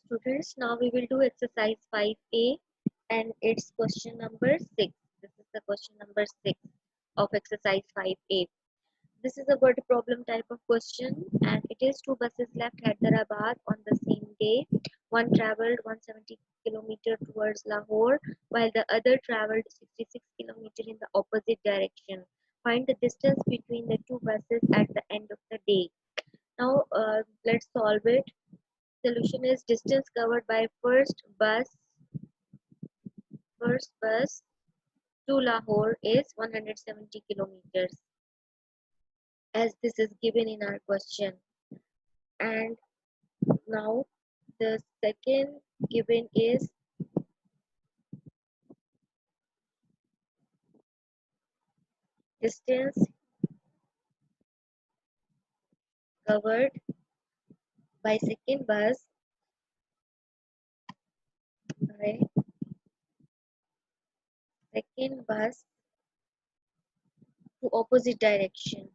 Students, now we will do exercise 5A and it's question number 6. This is the question number 6 of exercise 5A. This is a word problem type of question and it is two buses left Hyderabad on the same day. One traveled 170 km towards Lahore while the other traveled 66 km in the opposite direction. Find the distance between the two buses at the end of the day. Now let's solve it. Solution is distance covered by first bus to Lahore is 170 kilometers as this is given in our question. And now the second given is distance covered by by second bus to opposite direction.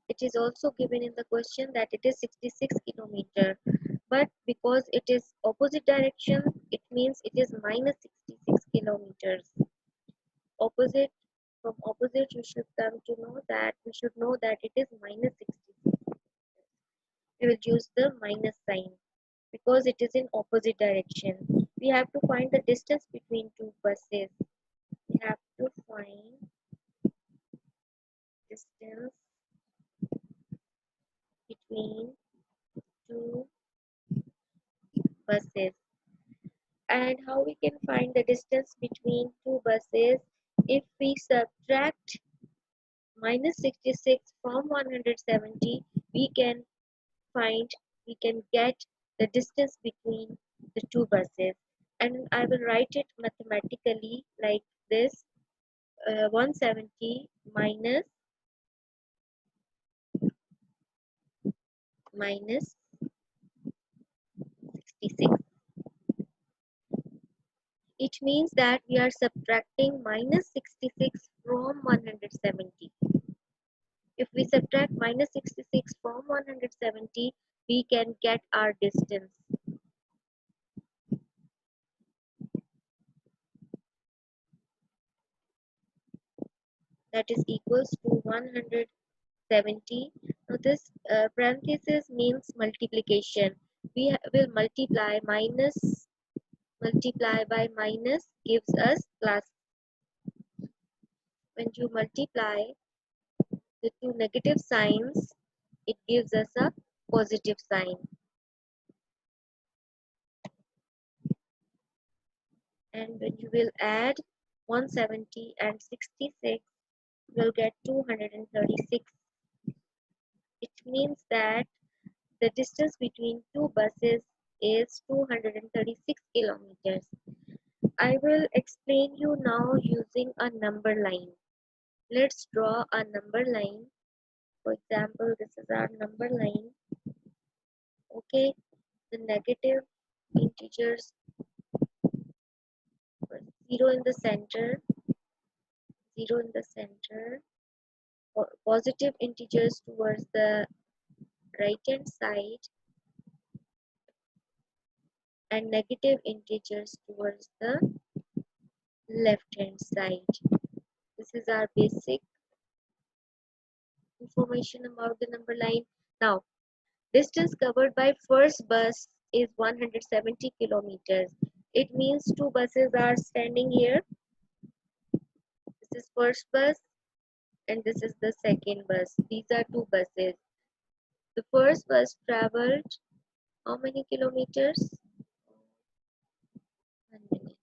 It is also given in the question that it is 66 kilometer, but because it is opposite direction, it means it is minus 66 kilometers. Opposite from opposite, you should come to know that we should know that it is minus 66. We will use the minus sign because it is in opposite direction. We have to find the distance between two buses. We have to find distance between two buses. And how we can find the distance between two buses? If we subtract minus 66 from 170, we can find, we can get the distance between the two buses. And I will write it mathematically like this. 170 minus 66. It means that we are subtracting minus 66 from 170. If we subtract minus 66 from 170, we can get our distance. That is equals to 170. Now this parenthesis means multiplication. We will multiply by minus gives us plus. When you multiply the two negative signs, it gives us a positive sign. And when you will add 170 and 66, you will get 236. It means that the distance between two buses is 236 kilometers. I will explain you now using a number line. Let's draw a number line. For example, this is our number line. Okay, the negative integers, 0 in the center, 0 in the center, positive integers towards the right hand side, and negative integers towards the left hand side. This is our basic information about the number line. Now, distance covered by first bus is 170 kilometers. It means two buses are standing here. This is first bus and this is the second bus. These are two buses. The first bus traveled how many kilometers? 1 minute.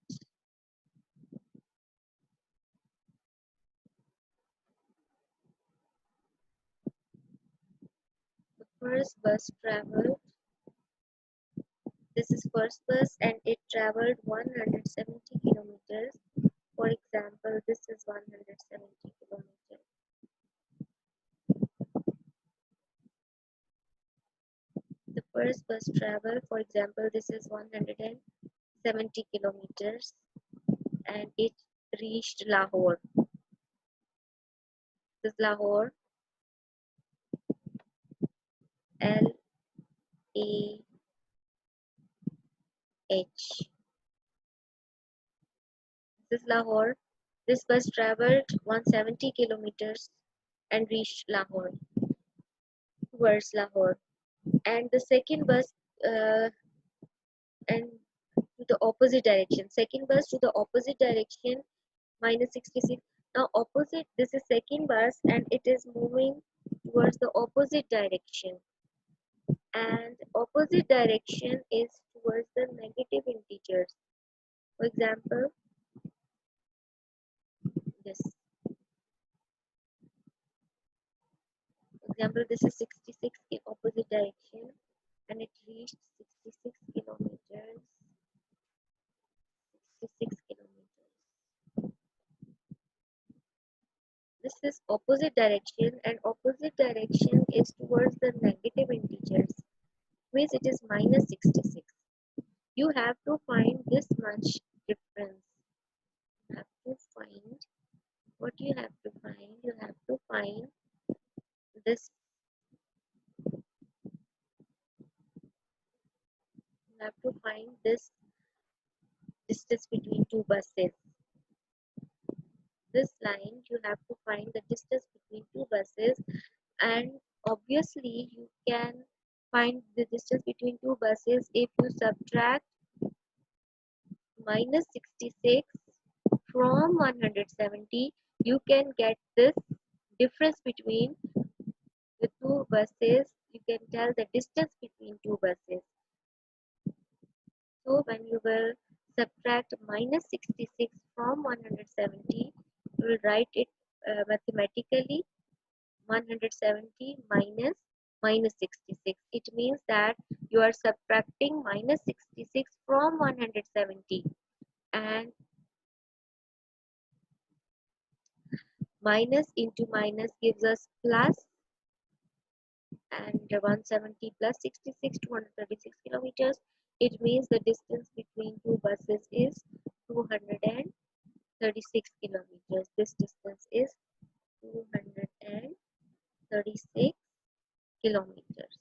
The first bus traveled, this is first bus and it traveled 170 kilometers. For example, this is 170 kilometers. The first bus traveled, for example, this is 170 kilometers and it reached Lahore. This is Lahore. Lahh. This is Lahore. This bus traveled 170 kilometers and reached Lahore, towards Lahore. And the second bus and to the opposite direction. Second bus to the opposite direction minus 66. Now opposite, this is second bus and it is moving towards the opposite direction. And opposite direction is towards the negative integers. For example, this. For example, this is 66 in opposite direction and it reached 66 kilometers. 66 kilometers. This is opposite direction and opposite direction is towards the negative integers. Means it is minus 66. You have to find this much difference. You have to find what you have to find. You have to find this. You have to find this distance between two buses. This line you have to find the distance between two buses, and obviously you can find the distance between two buses if you subtract minus 66 from 170. You can get this difference between the two buses. You can tell the distance between two buses. So when you will subtract minus 66 from 170, you will write it mathematically. 170 minus 66. It means that you are subtracting minus 66 from 170, and minus into minus gives us plus, and 170 plus 66, 236 kilometers. It means the distance between two buses is 236 kilometers. This distance is 236 kilometers.